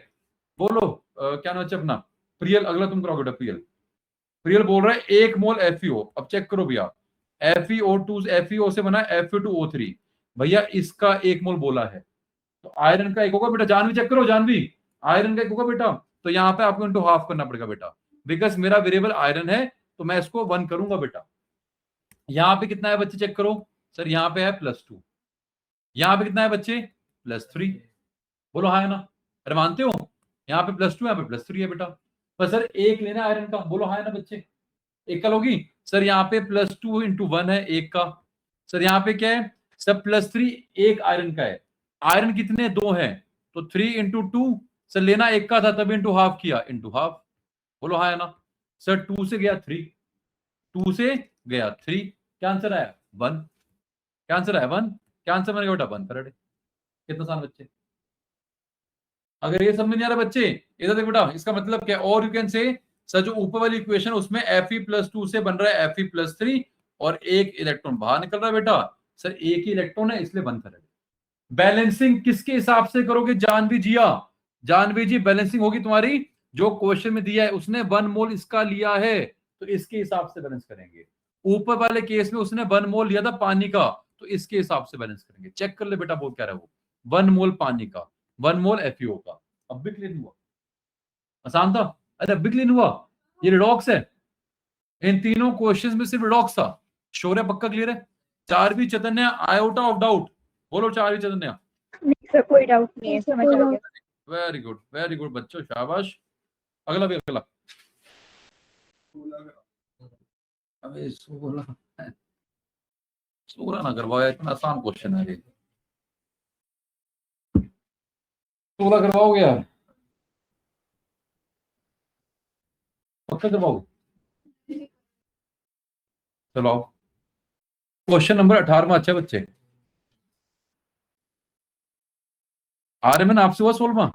बोलो क्या नाम है अपना? प्रियल, अगला तुम कराओगे बेटा। प्रियल, प्रियल बोल रहा है 1 मोल FeO। अब चेक करो भैया, FeO से बना Fe2O3। भैया इसका 1 मोल बोला है, तो आयरन का 1 होगा बेटा। जानवी चेक करो, जानवी आयरन का 1 होगा बेटा, तो यहाँ पे आपको इनटू हाफ करना पड़ेगा बेटा। बिकॉज मेरा वेरिएबल आयरन है तो मैं इसको 1 करूंगा बेटा। यहाँ पे कितना है बच्चे? चेक करो सर, यहाँ पे है +2, यहाँ पे कितना है बच्चे? +3। बोलो हाँ है ना? अरे मानते हो? यहाँ पे +2, यहाँ पे +3 है बेटा। पर सर 1 लेना आयरन का। बोलो हाँ है ना बच्चे? 1 का लोगी सर? यहाँ पे +2 × 1 है 1 का। सर यहाँ पे क्या है सर? +3 1 आयरन का है। आयरन कितने? 2 है, तो 3 × 2 सर, लेना 1 का था तभी इंटू हाफ किया, इंटू हाफ। बोलो हाँ है ना? सर 2 से गया 3, 2 से गया 3, क्या आंसर आया? 1। क्या आंसर आया? 1। क्या आंसर बनेगा बेटा? 1 फैराडे। कितना आसान बच्चे। अगर ये समझ नहीं आ रहा बच्चे, इधर देखो बेटा, इसका मतलब क्या? और यू कैन से सर, जो ऊपर वाली इक्वेशन उसमें Fe+2 से बन रहा है Fe+3 और 1 इलेक्ट्रॉन बाहर निकल रहा है बेटा। सर 1 ही इलेक्ट्रॉन है इसलिए 1 फैराडे। बैलेंसिंग किसके हिसाब से करोगे? जानवी जिया, जानवी जी बैलेंसिंग होगी तुम्हारी जो क्वेश्चन में दिया है, उसने 1 मोल इसका लिया है तो इसके हिसाब से बैलेंस करेंगे। ऊपर वाले केस में उसने 1 मोल लिया था पानी का, तो इसके हिसाब से बैलेंस करेंगे। चेक कर ले बेटा, बोल क्या रहा है वो। 1 मोल पानी का, 1 मोल FeO का। अब भी क्लियर हुआ? आसान था? अरे अब भी क्लियर हुआ? ये रिडॉक्स है, इन तीनों क्वेश्चंस में सिर्फ रिडॉक्स था। शौर्य पक्का क्लियर है? चारवी चैतन्य आयोटा ऑफ डाउट? बोलो चारवी चैतन्य। नहीं सर, कोई डाउट नहीं है, समझ आ गया। वेरी गुड बच्चों, शाबाश। अगला भी अगला। अबे 16 ना करवाओ, इतना आसान क्वेश्चन है ये। 16 करवाओगे यार? पक्का करवाओगे? चलो क्वेश्चन नंबर 18 अच्छा बच्चे। आर्यमन आपसे हुआ 16वां?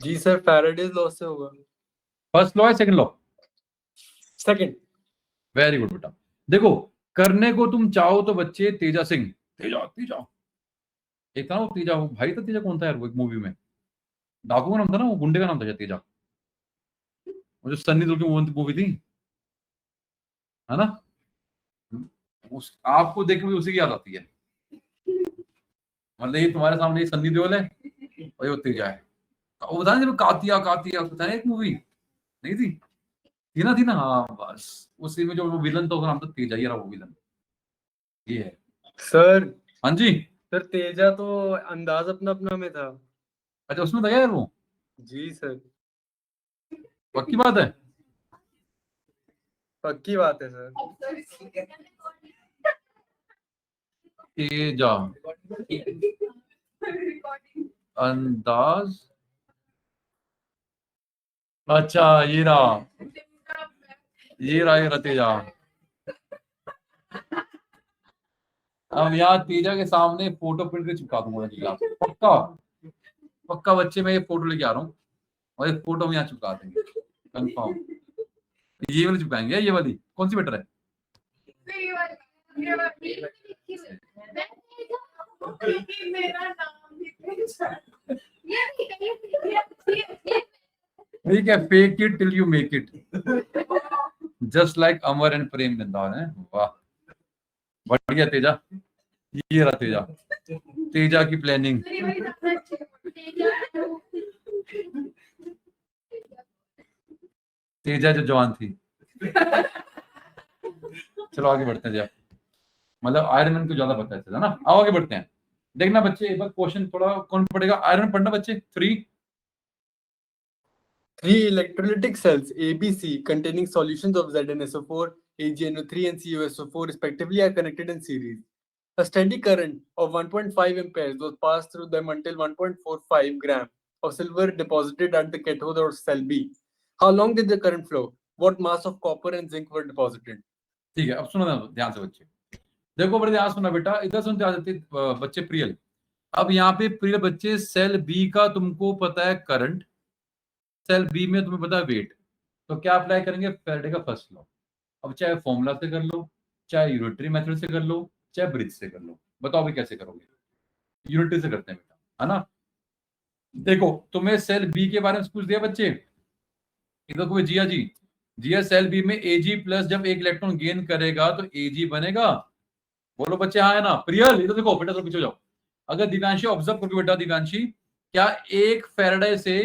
जी सर, फैराडेज लॉ से होगा। फर्स्ट लॉ है second law? Second. Very good बेटा। देखो करने को तुम चाहो तो बच्चे तेजा सिंह, तेजा तेजा एक था ना वो तेजा, वो भाई था तेजा, कौन था यार वो एक मूवी में? डाकू का नाम था ना, वो गुंडे का नाम था शायद तेजा। वो जो सन्नी देओल की मूवी थी, है ना? उस आपको देख के मुझे उसी की याद आती है। मतलब ये तुम्हारे सामने ये सन्नी देओल है और ये वो तेजा है। वो बता नहीं कातिया कातिया पता है एक मूवी नहीं थी? थी ना हाँ बस उसी में जो वो विलन था उसका नाम था तेजा, ये रहा वो विलन। ये है। सर हाँ जी, सर तेजा तो अंदाज अपना अपना में था। अच्छा उसमें था यार वो, जी सर, पक्की बात है। पक्की बात है सर। तेजा, अंदाज, अच्छा ये रहा, ये रहा तेजा। अब यहाँ तेजा के सामने फोटो प्रिंट के चिपका दूंगा जी, आप पक्का, पक्का बच्चे मैं ये फोटो लेके आ रहा हूँ और ये फोटो हम यहाँ चिपका देंगे कंफर्म। ये वाली चिपकाएंगे, ये वाली कौन सी बेटर है? ठीक है, fake it till you make it, just like Amar and Prem बिंदास है। वाह बढ़िया तेजा, ये रहा तेजा, तेजा की प्लानिंग। तेजा जो जवान थी। चलो आगे बढ़ते हैं जी, आप मतलब आयरन मैन को ज्यादा पता है ना। आओ आगे बढ़ते हैं। देखना बच्चे एक बार क्वेश्चन थोड़ा कौन पढ़ेगा, आयरन पढ़ना बच्चे। 3 electrolytic cells ABC containing solutions of ZnSO4, AgNO3 and CuSO4 respectively are connected in series. A steady current of 1.5 amperes was passed through them until 1.45 gram of silver deposited at the cathode or cell B. How long did the current flow? What mass of copper and zinc were deposited? ठीक है, अब सुनो ध्यान से बच्चे, देखो बड़े ध्यान सुना बेटा, इधर सुनते आ जाते बच्चे प्रियल। अब यहाँ पे प्रियल बच्चे, सेल बी का तुमको पता है करंट, सेल बी में तुम्हें पता है वेट, तो क्या अप्लाई करेंगे? फैराडे का फर्स्ट लॉ। अब चाहे फॉर्मूला से कर लो, चाहे यूनिटरी मेथड से कर लो, चाहे ब्रिज से कर लो, बताओ भाई कैसे करोगे? यूनिटरी से करते हैं बेटा, है ना। देखो तुम्हें सेल बी के बारे में पूछ दिया बच्चे, इधर को जिया जी, जिया सेल बी में एजी प्लस जब एक इलेक्ट्रॉन गेन करेगा तो एजी बनेगा, बोलो बच्चे हाँ है ना। प्रियल इधर देखो बेटा, तो पीछे जाओ। अगर दिव्यांशी ऑब्जर्व करोगे बेटा, दिव्यांशी क्या एक फैराडे से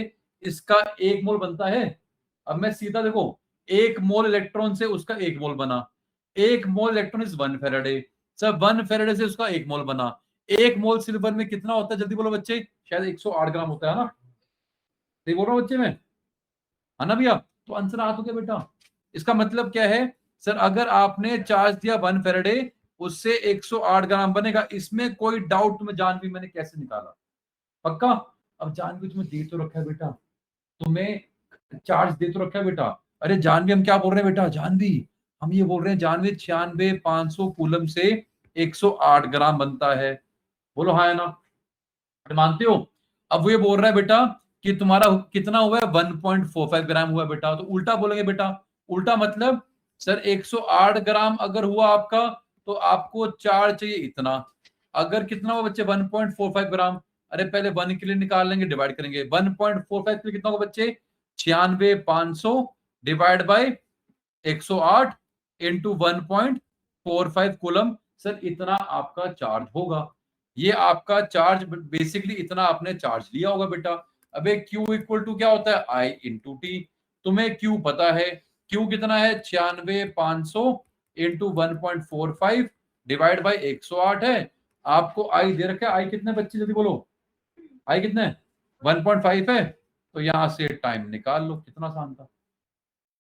इसका 1 मोल बनता है? अब मैं सीधा देखो, 1 मोल इलेक्ट्रॉन से उसका 1 मोल बना, 1 मोल इलेक्ट्रॉन इज 1 फैराडे, सब 1 फैराडे से उसका 1 मोल बना। 1 मोल सिल्वर में कितना होता है? जल्दी बोलो बच्चे, शायद 108 ग्राम होता है ना, सही बोल रहा हूँ बच्चे में, है ना भैया? तो आंसर आ तो गया बेटा। इसका मतलब क्या है सर, अगर आपने चार्ज दिया 1 फैराडे, उससे 108 ग्राम बनेगा, इसमें कोई डाउट तुम्हें? जानवी मैंने कैसे निकाला? पक्का। अब जानवी तुम्हें दे तो रखा है बेटा, तुम्हें चार्ज दे तो रखा है बेटा। अरे जानवी हम क्या बोल रहे हैं बेटा? जानवी हम ये बोल रहे हैं, जानवी 96,500 कूलम से 108 ग्राम बनता है, बोलो हाँ है ना, मानते हो? अब वो ये बोल रहा है बेटा कि तुम्हारा कितना हुआ है? 1.45 ग्राम हुआ बेटा, तो उल्टा बोलेंगे बेटा। उल्टा मतलब सर 108 ग्राम अगर हुआ आपका, तो आपको चार्ज चाहिए इतना। अगर कितना हुआ बच्चे? 1.45 ग्राम। अरे पहले 1 के लिए निकाल लेंगे, डिवाइड करेंगे। 1.45 के लिए कितना होगा बच्चे? 96,500 divide by 108 into 1.45 coulomb, sir इतना आपका चार्ज होगा। ये आपका चार्ज बेसिकली इतना आपने चार्ज लिया होगा बेटा। अबे Q इक्वल टू क्या होता है? I into T. तुम्हें Q पता है, Q कितना है? 96,500 इंटू 1.45 डिवाइड बाई 108 है। आपको I दे रखा है, I कितने बच्चे जल्दी बोलो, I कितने? 1.5 है, तो यहां से टाइम निकाल लो, कितना आसान था।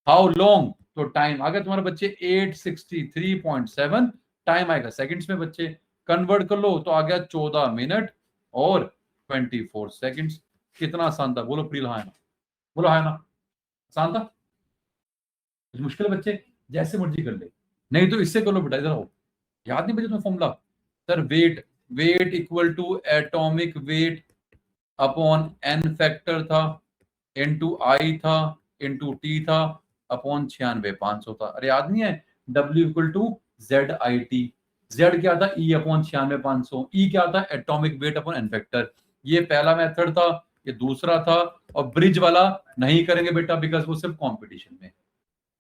हाउ लॉन्ग, तो टाइम आ गया तुम्हारे बच्चे 863.7 टाइम आएगा सेकंड्स में बच्चे, कन्वर्ट कर लो तो आ गया 14 मिनट और 24 सेकंड्स। कितना आसान था, बोलो प्रियल हाँ है ना, बोलो हाँ है ना, आसान था? कुछ मुश्किल है बच्चे? जैसे मर्जी कर ले, नहीं तो इससे कर लो बेटा, इधर आओ। याद नहीं बच्चे तुम्हें formula? Sir wait, wait equal to atomic weight upon n factor था, इनटू आई था, इनटू टी था, अपॉन 96,500 था। अरे याद नहीं है? W equal to Z I T, Z क्या था? E अपॉन 96,500, E क्या था? Atomic weight upon n factor. ये पहला मेथड था, ये दूसरा था, और ब्रिज वाला नहीं करेंगे बेटा, बिकॉज वो सिर्फ कॉम्पिटिशन में।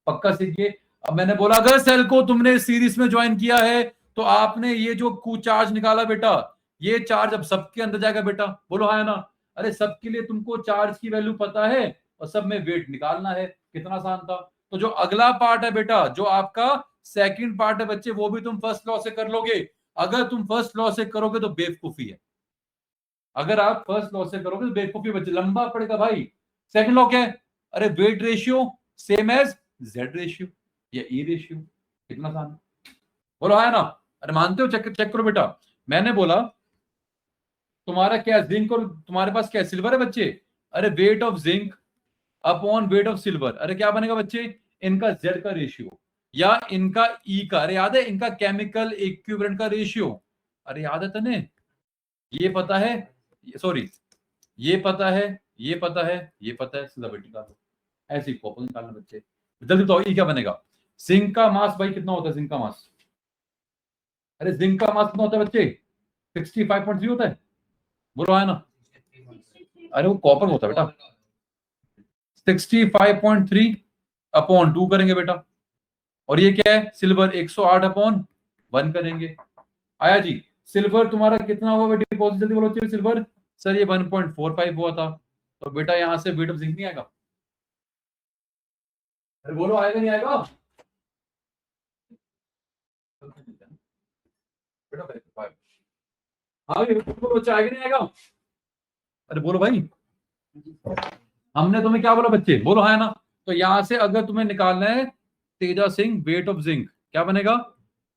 पक्का सीखिए। अब मैंने बोला अगर सेल को तुमने सीरीज में ज्वाइन किया है, तो आपने ये जो चार्ज निकाला बेटा, ये चार्ज अब सबके अंदर जाएगा बेटा, बोलो हाँ है ना। अरे सबके लिए तुमको चार्ज की वैल्यू पता है और सब में वेट निकालना है, कितना आसान था। तो जो अगला पार्ट है बेटा, जो आपका सेकंड पार्ट है बच्चे, वो भी तुम फर्स्ट लॉ से कर लोगे। अगर तुम फर्स्ट लॉ से करोगे तो बेवकूफी है, अगर आप फर्स्ट लॉ से करोगे तो बेवकूफी बच्चे, लंबा पड़ेगा भाई। सेकंड लॉ क्या है? अरे weight ratio same as Z ratio या ई रेशियो, कितना आसान है, बोलो है ना? अरे मानते हो? चेक चेक करो बेटा, मैंने बोला तुम्हारा क्या जिंक और तुम्हारे पास क्या सिल्वर है बच्चे, अरे weight of zinc upon weight of silver, अरे क्या बनेगा बच्चे? इनका जेड का रेशियो या इनका ई का, अरे याद है इनका केमिकल इक्विवेलेंट का रेशियो, अरे याद है तने? ये पता है, सॉरी ये पता है, ये पता है, ये पता है, सीधा बेटी का ऐसे ही कॉपर निकालना बच्चे। जल्दी बताओ ये क्या बनेगा? जिंक का मास भाई कितना होता है? जिंक का मास, अरे जिंक का मास कितना होता है बच्चे? 65.3 होता है, बोलो है ना? अरे वो कॉपर होता है बेटा, 65.3 अपॉन 2 करेंगे बेटा, और ये क्या है? सिल्वर 108 अपॉन 1 करेंगे। आया जी? सिल्वर तुम्हारा कितना हुआ डिपॉजिट? जल्दी बोलो। सिल्वर सर ये 1.45 हुआ था, तो बेटा यहां से वेट ऑफ जिंक नहीं आएगा? अरे बोलो आएगा नहीं आएगा? हाँ बच्चा आएगा नहीं आएगा? अरे बोलो भाई, हमने तुम्हें क्या बोला बच्चे? बोलो है ना? तो यहां से अगर तुम्हें निकालना है Teja Singh weight of zinc, क्या बनेगा?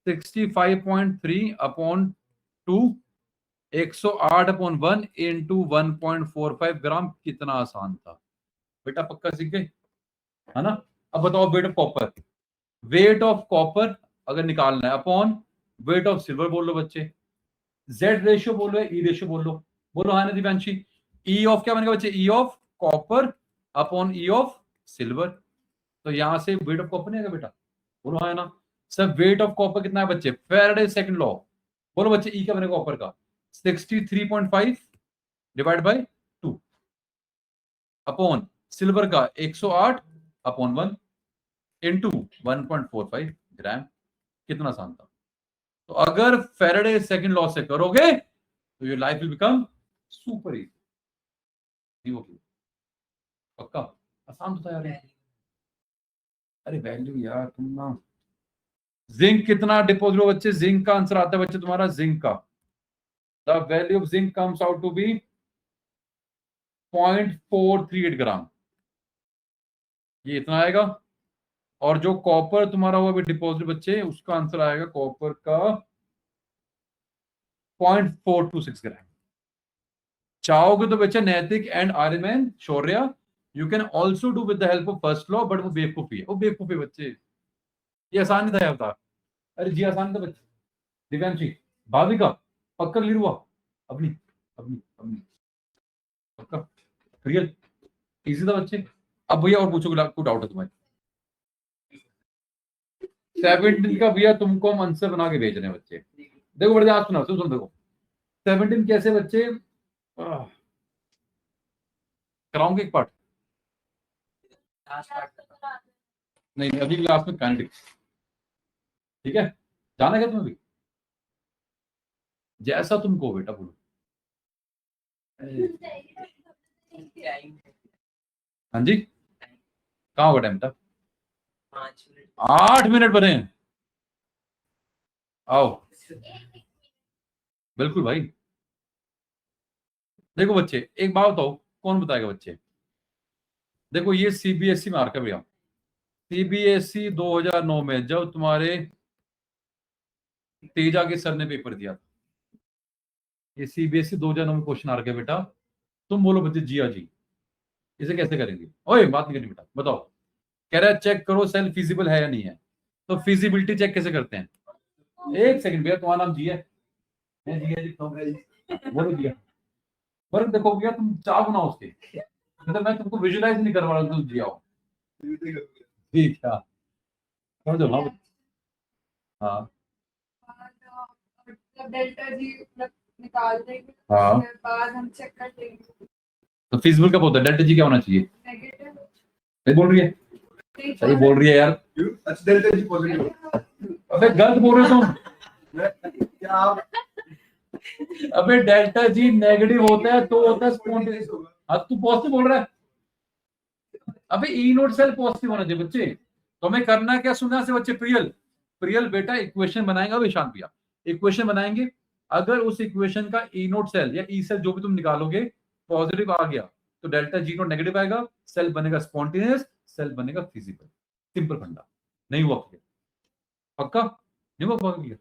65.3 अपॉन 2, 108 अपॉन 1 इंटू 1.45 ग्राम। कितना आसान था बेटा, पक्का सीख गए है ना? अब बताओ weight of copper, weight of copper अगर निकालना है अपॉन वेट ऑफ सिल्वर, बोल लो बच्चे। जेड रेशियो बोलो, ई रेशियो बोल लो, बोलो है ना दिव्यांशी? ई ऑफ क्या बनेगा बच्चे? ई of copper upon E of silver, तो यहां से वेट ऑफ कॉपर नहीं आएगा बेटा, बोलो है ना? सब वेट ऑफ कॉपर कितना है बच्चे? फैराडे सेकंड लॉ, बोलो बच्चे ई क्या बनेगा कॉपर का? 63.5 डिवाइड बाय 2 अपॉन सिल्वर का 108 अपॉन 1 इंटू 1.45 ग्राम। कितना आसान था? तो अगर फैराडे सेकंड लॉ से करोगे तो your life will become super easy. पक्का आसान तो था यार। अरे वैल्यू यार तुम ना, जिंक कितना डिपोजिट हो बच्चे? जिंक का आंसर आता है बच्चे तुम्हारा, जिंक का the value of zinc comes out to be 0.438 gram, ये इतना आएगा। और जो कॉपर तुम्हारा हुआ डिपॉजिट बच्चे, उसका आंसर आएगा कॉपर का 0.426 ग्राम। चाहोगे तो बच्चे Naitik and Aryaman Shaurya you can also do with the help of first law, but वो बेवकूफी है, वो बेवकूफी बच्चे, ये आसान नहीं था यार था। अरे जी आसान था बच्चे। दिव्यांशी भाविका पक्का क्लियर हुआ? अपनी अपनी अपनी पक्का क्लियर, इजी था बच्चे। अब भैया और पूछो, कोई डाउट है तुम्हें? 17 का भैया तुमको हम आंसर बना के भेज रहे हैं बच्चे। देखो बड़े आज सुना, सुन देखो 17 कैसे बच्चे कराऊंगे एक पार्ट, नहीं अभी क्लास में काइनेटिक्स, ठीक है? जाना क्या तुम्हें भी? जैसा तुम कहो बेटा, बोलो। हाँ जी, कहाँ होगा टाइम था? 8 मिनट बने, आओ बिल्कुल भाई। देखो बच्चे एक बात बताओ, कौन बताएगा बच्चे? देखो ये सीबीएसई मार्क है भैया, सीबीएसई 2009 में जब तुम्हारे तेजा के सर ने पेपर दिया था, ये सीबीएसई 2009 में क्वेश्चन आ रखा है बेटा। तुम बोलो बच्चे जी हाँ जी, इसे कैसे करेंगे? ओए बात नहीं करनी बेटा, बताओ। कह रहा है चेक करो सेल फिजिबल है या नहीं है, तो फिजिबिलिटी चेक कैसे करते हैं? एक सेकंड भैया, तुम्हारा नाम जी है? मैं जी है जी, बोलो जी है। पर देखो भैया तुम चाह बनाओ उसके, मतलब मैं तुमको विजुलाइज नहीं करवा रहा, तुम जी आओ, ठीक है? समझो हाँ हाँ डेल्टा जी निकाल देंगे, हाँ। फिर बाद हम चेक कर लेंगे। तो फिजिबल कब होता है? डेल्टा जी क्या होना चाहिए? नेगेटिव सही बोल रही है, सही बोल रही है यार। डेल्टा जी पॉजिटिव, अबे गलत बोल रहे हो तुम। अबे डेल्टा जी नेगेटिव होता है तो होता है स्पॉन्टेनियस। अब तू पॉजिटिव बोल रहा है। अबे ई नोट सेल पॉजिटिव होना चाहिए बच्चे। तो हमें करना क्या सुना से बच्चे? प्रियल प्रियल बेटा इक्वेशन बनाएगा विशांत भैया, इक्वेशन बनाएंगे। अगर उस इक्वेशन का ई नोट सेल या ई सेल जो भी तुम निकालोगे पॉजिटिव आ गया तो डेल्टा जी नोट नेगेटिव आएगा, सेल बनेगा स्पॉन्टेनियस, सेल बनेगा फिजिबल। सिंपल फंडा। नहीं हुआ क्लियर? पक्का नहीं हुआ क्लियर?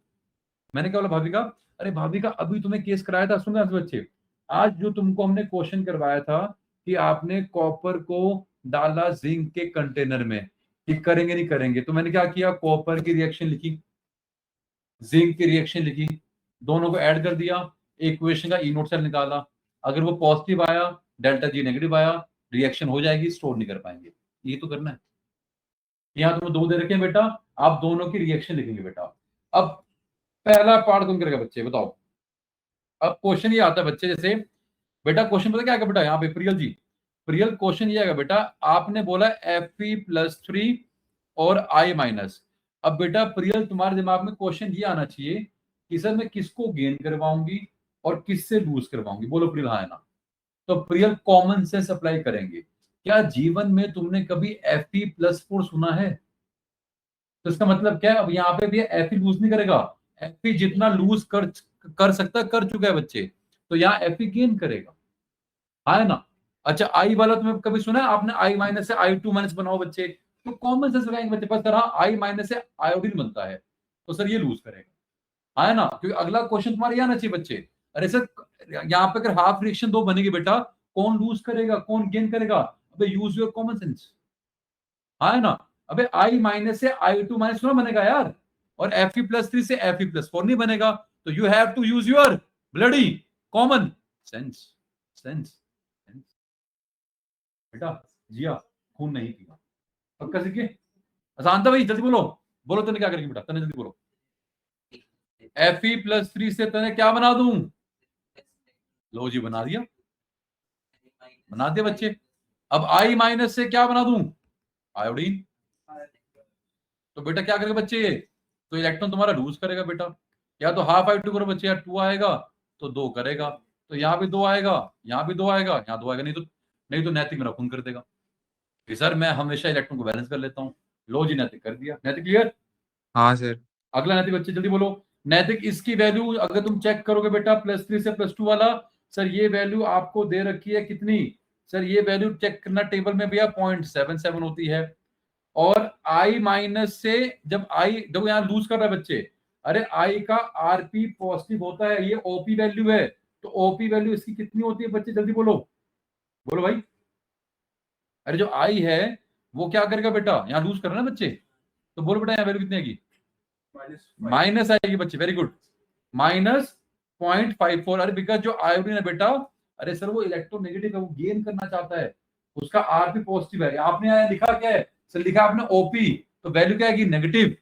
मैंने क्या बोला भाभी का, अरे भाभी का अभी तुम्हें केस कराया था, सुन रहे बच्चे, आज जो तुमको हमने क्वेश्चन करवाया था कि आपने कॉपर को डाला जिंक के कंटेनर में, कि करेंगे नहीं करेंगे, तो मैंने क्या किया, कॉपर की रिएक्शन लिखी, जिंक की रिएक्शन लिखी, दोनों को ऐड कर दिया, इक्वेशन का ई नोट सेल निकाला, अगर वो पॉजिटिव आया डेल्टा जी नेगेटिव आया, रिएक्शन हो जाएगी, स्टोर नहीं कर पाएंगे। ये तो करना है। यहां तुम्हें दो दे रखे हैं बेटा, आप दोनों की रिएक्शन लिखेंगे बेटा। अब पहला पार्ट कौन करेगा बच्चे बताओ। अब क्वेश्चन ये आता है बच्चे, जैसे बेटा क्वेश्चन पता क्या है बेटा, यहाँ पे प्रियल जी, प्रियल क्वेश्चन ये आएगा बेटा, आपने बोला Fe+3 और I-। अब बेटा प्रियल तुम्हारे दिमाग में क्वेश्चन ये आना चाहिए कि सर मैं किसको गेन करवाऊंगी और किससे लूज करवाऊंगी, बोलो प्रियल हाँ है ना। तो प्रियल कॉमन सेंस अप्लाई करेंगे। क्या जीवन में तुमने कभी Fe+4 सुना है? तो इसका मतलब क्या है, अब यहाँ पे भी Fe लूज नहीं करेगा, Fe जितना लूज कर सकता कर चुका है बच्चे, तो यहाँ Fe गेन करेगा, है ना। अच्छा आई वाला तुम्हें कभी सुना है आपने, I- से I2- बनाओ बच्चे, तो कॉमन सेंस लगाएंगे बच्चे, बस तरह I- से आयोडीन बनता है, तो सर ये लूज करेगा, है ना। क्योंकि अगला क्वेश्चन तुम्हारे यहाँ आना चाहिए बच्चे, अरे सर यहाँ पे अगर हाफ रिएक्शन दो बनेगी बेटा, कौन लूज करेगा कौन गेन करेगा, अबे यूज योर कॉमन सेंस, है ना। अबे I- से I2- थोड़ा बनेगा यार, और Fe+3 से Fe+4 नहीं बनेगा, तो you have to use your bloody common sense. Sense बेटा जिया, खून नहीं पीना, पक्का सीखे। आसान था भाई, जल्दी बोलो, बोलो तने क्या करेंगे बेटा, तने जल्दी बोलो। Fe+3 से तने क्या बना दूं, लो जी बना दिया, बना दिया बच्चे। अब I- से क्या बना दूं, आयोडीन, तो बेटा क्या करेगा बच्चे, तो इलेक्ट्रॉन तुम्हारा लूज करेगा बेटा, या तो हाफ I2 करो बच्चे, या 2 आएगा तो 2 करेगा, तो यहाँ भी 2 आएगा, यहाँ भी 2 आएगा, यहाँ 2 आएगा, नहीं तो नैतिक मेरा खून कर देगा कि सर मैं हमेशा इलेक्ट्रॉन को बैलेंस कर लेता हूँ। लो जी नैतिक कर दिया, नैतिक क्लियर। हाँ सर। अगला नैतिक बच्चे जल्दी बोलो, नैतिक इसकी वैल्यू अगर तुम चेक करोगे बेटा +3 से +2 वाला, सर ये वैल्यू आपको दे रखी है कितनी, सर ये वैल्यू चेक करना टेबल में भैया 0.77 होती है, और I- से जब जब यहाँ लूज कर रहा है बच्चे, अरे I का Rp पॉजिटिव होता है, ये OP वैल्यू है, तो OP वैल्यू इसकी कितनी होती है बच्चे जल्दी बोलो, बोलो भाई। अरे जो I है वो क्या करेगा बेटा, यहाँ लूज कर रहा है ना बच्चे, तो बोलो बेटा यहाँ वैल्यू कितनी आएगी, माइनस आएगी बच्चे, वेरी गुड, -0.54। अरे बिकॉज जो आयोडीन है बेटा, अरे सर वो इलेक्ट्रोनेगेटिव है, वो गेन करना चाहता है, उसका Rp पॉजिटिव है, आपने यहाँ लिखा क्या है, सर लिखा आपने OP, तो वैल्यू क्या आएगी नेगेटिव,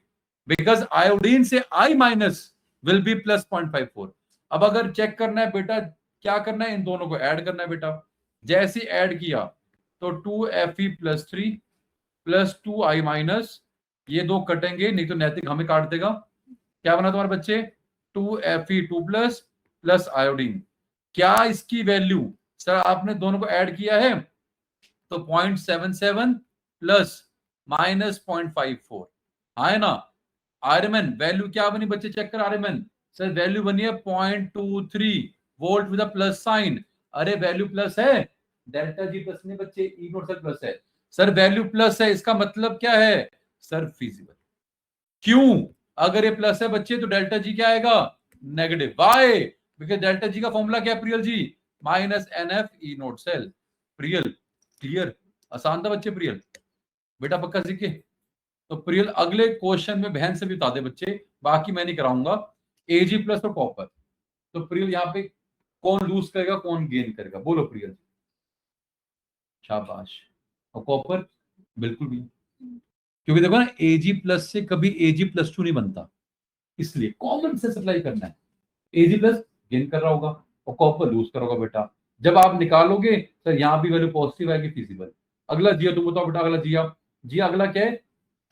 बिकॉज आयोडीन से I- विल बी +0.54। अब अगर चेक करना है बेटा, क्या करना है, इन दोनों को ऐड करना है बेटा, जैसे ऐड किया तो 2Fe+3 + 2I-, ये दो कटेंगे, नहीं तो नैतिक हमें काट देगा, क्या बना तुम्हारे बच्चे 2Fe2+ प्लस आयोडीन, क्या इसकी वैल्यू, सर आपने दोनों को ऐड किया है तो 0.77 प्लस -0.54, है ना। आयरन वैल्यू क्या बनी बच्चे, चेक कर आयरन, सर वैल्यू बनी है 0.23 वोल्ट विद प्लस साइन, अरे वैल्यू प्लस है, डेल्टा जी प्लस नहीं बच्चे, ई नोट सेल प्लस है, सर वैल्यू प्लस है, इसका मतलब क्या है सर फिजिबल, क्यों, अगर ये प्लस है बच्चे तो डेल्टा जी क्या आएगा negative, why, because delta G का फॉर्मूला क्या है Priyal ji, -NF E nought cell. Priyal clear, आसान था बच्चे, प्रियल बेटा पक्का सीखे। तो प्रियल अगले क्वेश्चन में बहन से भी बता दे बच्चे, बाकी मैं नहीं कराऊंगा, Ag+ और कॉपर, तो प्रियल यहाँ पे कौन लूज करेगा कौन गेन करेगा, बोलो प्रियल, शाबाश, और कॉपर बिल्कुल भी, क्योंकि देखो ना Ag+ से कभी Ag+2 नहीं बनता, इसलिए कॉमन सेंस अप्लाई करना है, Ag+ गेन कर रहा होगा और कॉपर लूज कर रहा होगा बेटा, जब आप निकालोगे सर यहाँ भी वैल्यू पॉजिटिव आएगी फिजिबल। अगला जिया तुम बताओ बेटा, अगला जिया अगला क्या है,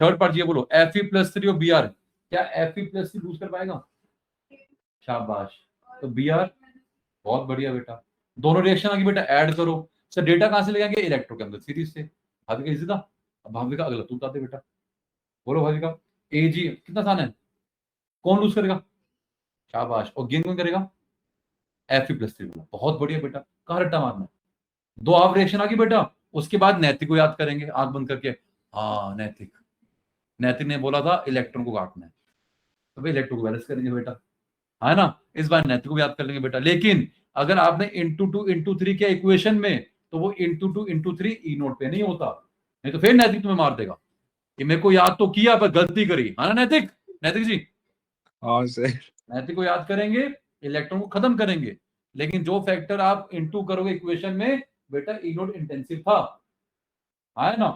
थर्ड पार्ट जिया बोलो, Fe+3 और Br, क्या Fe+3 लूज कर पाएगा, शाबाश, तो Br बहुत बढ़िया बेटा, दोनों रिएक्शन आगे बेटा ऐड करो, सर डेटा कहां से ले आएंगे, इलेक्ट्रोकेमिकल सीरीज से, भाभी का इजी था। अब भाभी का अगला तू बता दे बेटा, बोलो भाभी का, Ag कितना आसान है, कौन लूज करेगा, शाबाश, और गेन कौन करेगा, Fe+3 वाला। बहुत बढ़िया बेटा, कहां रट्टा मारना है, दो आप रिएक्शन आ गई बेटा। उसके बाद नैतिक को याद करेंगे आंख बंद करके। हाँ नैतिक, नैतिक ने बोला था इलेक्ट्रॉन को काटना है, तो भाई इलेक्ट्रॉन को बैलेंस करेंगे बेटा, है ना। इस बार नैतिक को याद कर लेंगे बेटा। लेकिन अगर आपने इंटू 2 इंटू 3 के इक्वेशन में, तो वो इंटू 2 इंटू 3 ई नोट पे नहीं होता, नहीं तो फिर नैतिक तुम्हें मार देगा कि मेरे को याद तो किया पर गलती करी, है ना नैतिक। नैतिक जी, हाँ सर। नैतिक को याद करेंगे, इलेक्ट्रॉन को खत्म करेंगे, लेकिन जो फैक्टर आप इंटू करोगे इक्वेशन में बेटा ई नोट इंटेंसिव था, है ना।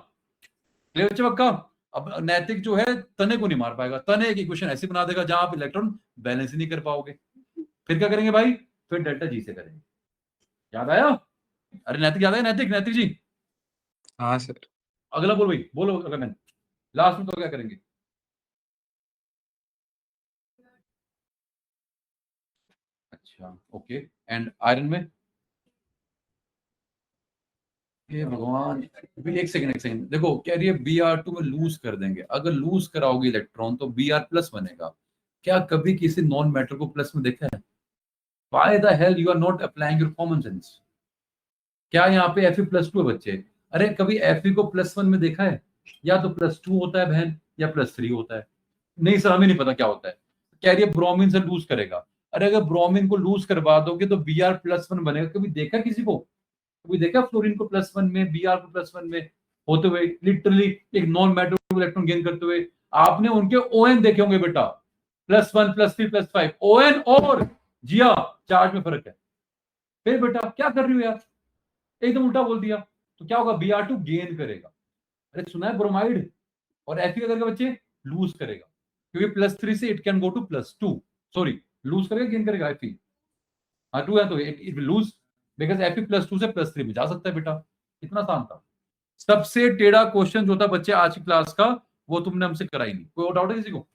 क्लियर बच्चे पक्का। अब नैतिक जो है तने को नहीं मार पाएगा, तने एक इक्वेशन ऐसी बना देगा जहां आप इलेक्ट्रॉन बैलेंस ही नहीं कर पाओगे। फिर क्या करेंगे भाई, फिर डेल्टा जी से करेंगे। याद आया, अरे नैतिक याद आया, नैतिक, नैतिक जी हाँ सर। अगला बोल भाई, बोलो अगर मैं लास्ट में तो क्या करेंगे। अच्छा ओके, एंड आयरन में, ये भगवान, अभी एक सेकंड देखो, कह रही है Br2 में लूज कर देंगे। अगर लूज कराओगे इलेक्ट्रॉन तो Br+ बनेगा। क्या कभी किसी नॉन मैटर को प्लस में देखा है? Why the hell you are not applying your common sense? क्या यहाँ पे Fe+2 है बच्चे? अरे कभी Fe को +1 में देखा है? या तो +2 होता है बहन, या +3 होता है। नहीं सर हमें नहीं पता क्या होता है। कह रही है ब्रोमीन से लूज करेगा। अरे अगर ब्रोमीन को लूज करवा दोगे तो Br+1 बनेगा। कभी देखा किसी को? कभी देखा फ्लोरीन को +1 में, Br को +1 में होते हुए, लिटरली एक नॉन मैटर इलेक्ट्रॉन गेन करते हुए? आपने उनके ON देखे होंगे बेटा, +1 +3 +5 ON और जिया चार्ज में फर्क है। फिर बेटा क्या कर रही हो यार, एकदम उल्टा बोल दिया। तो क्या होगा, Br2 गेन करेगा। अरे सुना है ब्रोमाइड और Fe का करके बच्चे लूज करेगा, क्योंकि +3 से it can go to +2, sorry lose करेगा गेन करेगा Fe, हाँ 2 है तो it will lose, because Fe+2 से +3 में जा सकता है बेटा। इतना आसान था। सबसे टेढ़ा क्वेश्चन जो था बच्चे आज की क्लास का, वो तुमने हमसे करा ही नहीं। कोई और डाउट है किसी को?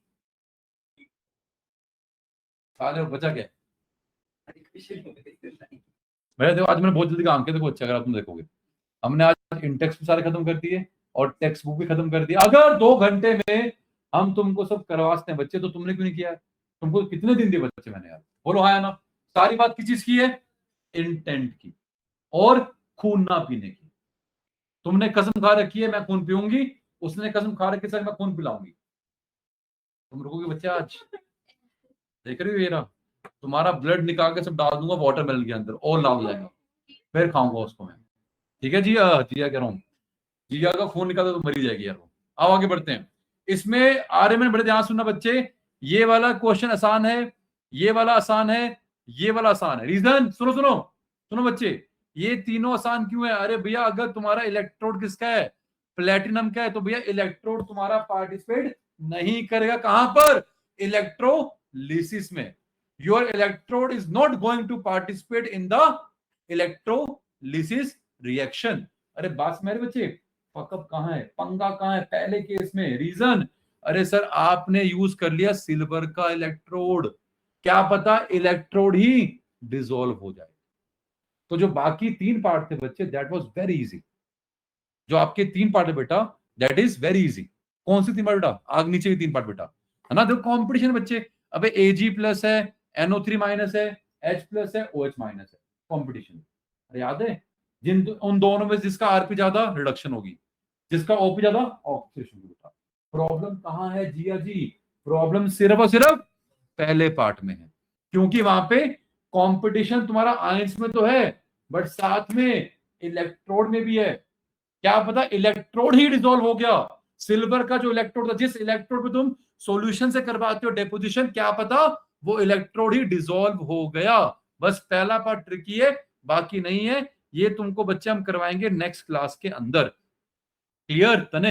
बचा क्या मेरे, देखो आज मैंने बहुत जल्दी काम किया, देखो अच्छा अगर तुम देखोगे, हमने आज इंटेक्स भी सारे खत्म कर दिए और टेक्स्ट बुक भी खत्म कर दिया। अगर 2 घंटे में हम तुमको सब करवाते हैं बच्चे, तो तुमने क्यों नहीं किया? तुमको कितने दिन दिए बच्चे मैंने यार, बोलो हाँ या ना। सारी बात किस चीज की है, इंटेंट की और खून ना पीने की। तुमने कसम खा रखी है मैं खून पीऊंगी, उसने कसम खा रखी है मैं खून पिलाऊंगी। तुम रुकोगे बच्चे? आज देख रही हो ये रहा, तुम्हारा ब्लड निकाल के सब डाल दूंगा वाटरमेलन के अंदर और लाल हो जाएगा, फिर खाऊंगा उसको मैं। ठीक है जिया, जिया कह रहा हूँ, जिया का खून निकालता तो मरी जाएगी यार वो। आओ आगे बढ़ते हैं। इसमें आर्यमन बड़े ध्यान सुनना बच्चे, ये वाला क्वेश्चन आसान है, ये वाला आसान है, ये वाला आसान है। रीजन सुनो सुनो सुनो बच्चे, ये तीनों आसान क्यों है? अरे भैया अगर तुम्हारा इलेक्ट्रोड किसका है, प्लेटिनम का है, तो भैया इलेक्ट्रोड तुम्हारा पार्टिसिपेट नहीं करेगा। कहां पर? इलेक्ट्रोलिसिस में। Your electrode is not going to participate in the electrolysis reaction. अरे बात मेरे बच्चे, फकअप कहां है, पंगा कहां है पहले केस में? रीजन, अरे सर आपने यूज कर लिया सिल्वर का इलेक्ट्रोड, क्या पता इलेक्ट्रोड ही डिसॉल्व हो जाए। तो जो बाकी 3 पार्ट थे बच्चे, दैट वाज वेरी इजी। जो आपके 3 पार्ट है बेटा, दैट इज वेरी इजी। कौन सी 3 पार्ट बेटा? आग नीचे की 3 पार्ट बेटा, है ना। देखो कॉम्पिटिशन बच्चे, अबे Ag+ है, NO3- है, H+ है, OH- है, कॉम्पिटिशन। अरे याद है, जिन उन दोनों में जिसका Rp ज्यादा रिडक्शन होगी, जिसका OP ज्यादा ऑक्सीडेशन होगा। प्रॉब्लम कहां है जिया जी? प्रॉब्लम सिर्फ और सिर्फ पहले पार्ट में है, क्योंकि वहां पे कंपटीशन तुम्हारा आयंस में तो है, बट साथ में इलेक्ट्रोड में भी है। क्या पता इलेक्ट्रोड ही डिसॉल्व हो गया। सिल्वर का जो इलेक्ट्रोड था, जिस इलेक्ट्रोड पे तुम सॉल्यूशन से करवाते हो डेपोजिशन, क्या पता वो इलेक्ट्रोड ही डिसॉल्व हो गया। बस पहला पार्ट ट्रिकी है, बाकी नहीं है। ये तुमको बच्चे हम करवाएंगे नेक्स्ट क्लास के अंदर। क्लियर तने?